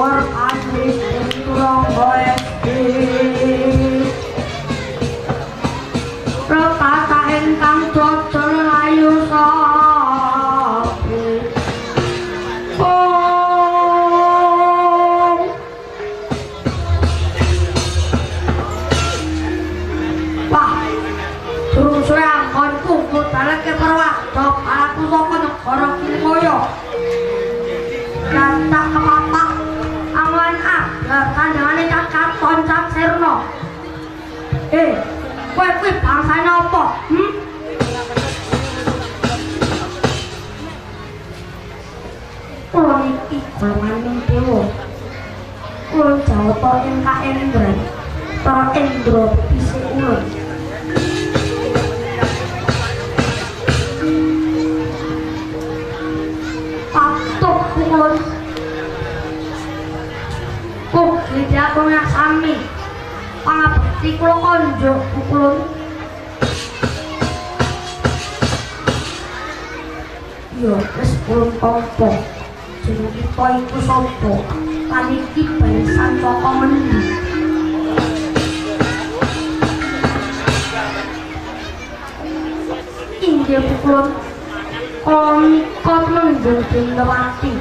Bogor Adris Turong Boesti Prokata ingkang dodol ayu sapi Wah durung suwe anggonku budalake perwado aku saka negara Kilimoyo tak kepapak awan aglar kandhane Cak Toncak Sirna kowe kuwi bangsane apa? Kula niki golongan dewa. Kula jawata ing kaendran. Para Endra bisa ulun. Patuk ulun. Kok iki aku ngasami. Pangabekti kula konjo ulun. Yo wis ulun tampa. Jeneng kita iku sapa? Lan iki barisan saka ngendi? Inggih ulun. Kok mendung Dindawati.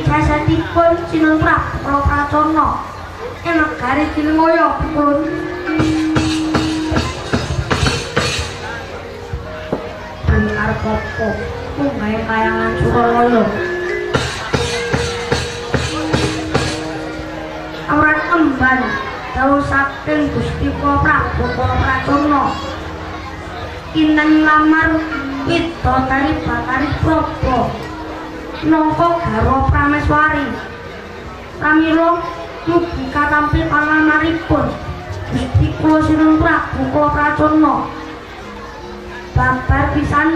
Kasatipun Sinun Prabu Pracana. Negari Kilimoyo pun benar popo pungai kayangan Suralaya Amran emban dawuh saking Gusti Prabu Pracana kinten lamar Widodari Batari Prabu nangka garwa Prameswari pramila mugi katampi palamaripun Gusti kula Sinun Prabu kula Pracana babar pisan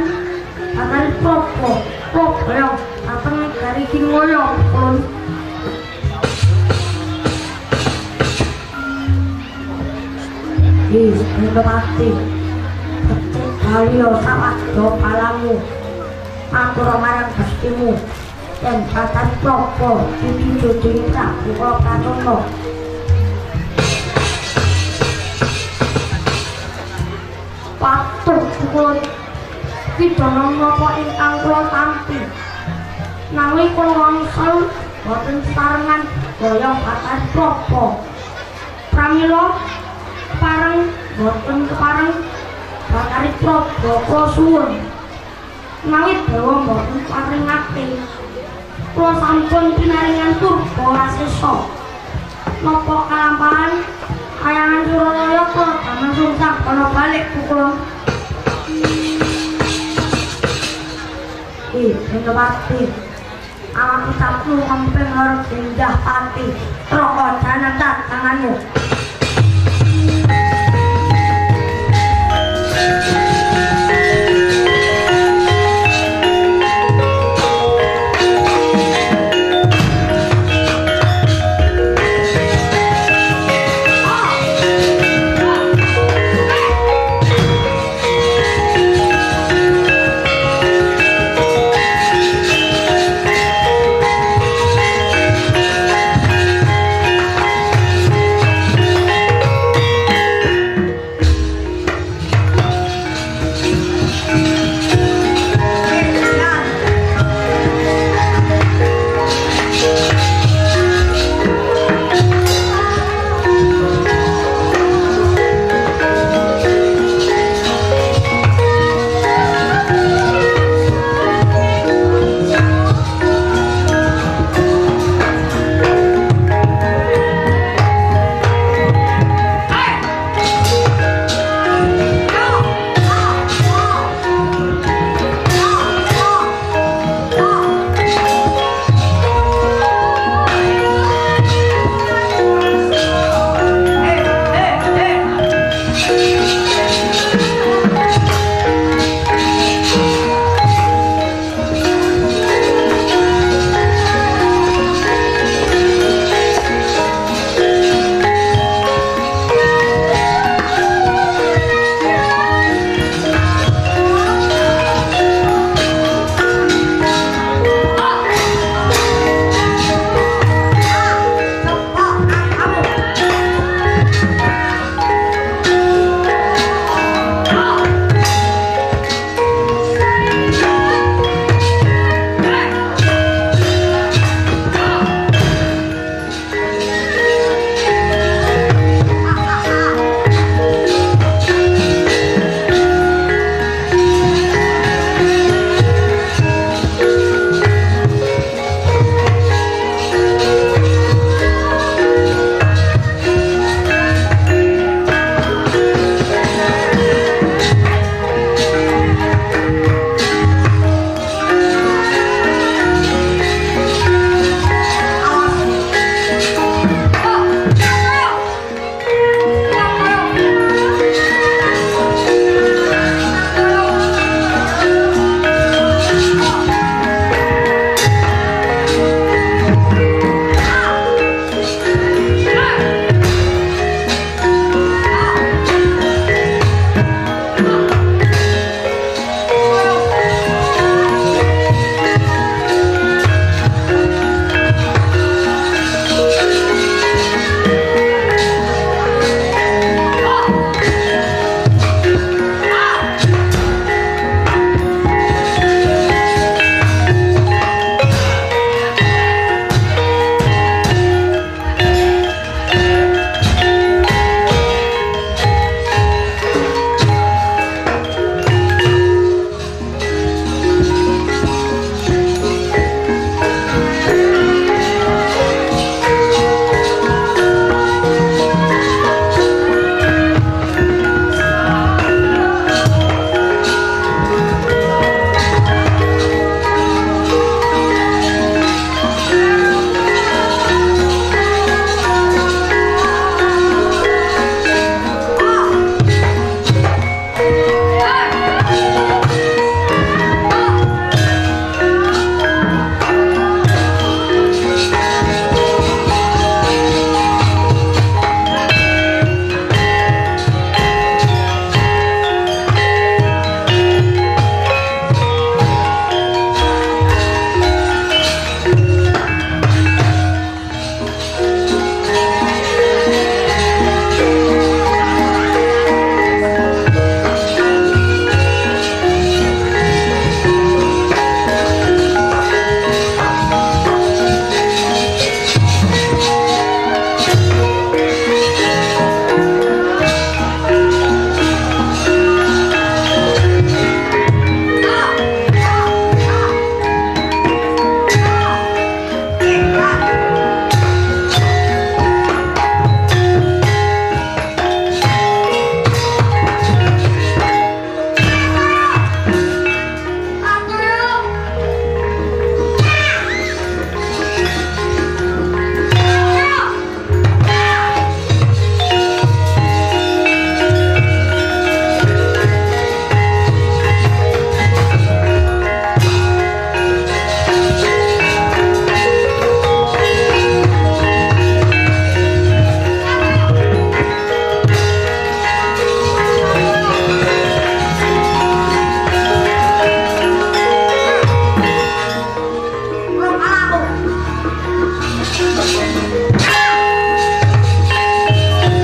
Batari Prabu Prabu dhateng negari Kilimoyo pun Dindawati Kaliyo sawadya palamu matur marang Gustimu dan Batari Prabu ditunjungi Prabu kula Pracana patuh kula pidana napa ingkang kula tampi nanging kula wangsul boten sarengan daya Batari Prabu pramila pareng boten kepareng Batari Prabu kula suwun nanging dewa boten paringake kula sampun pinaringan turba wasesa napa kalampahan kayangan Suralaya kula damel sungsang kana balik kula Dindawati awak ucapmu kemping lor gendah pati roko janan tanganmu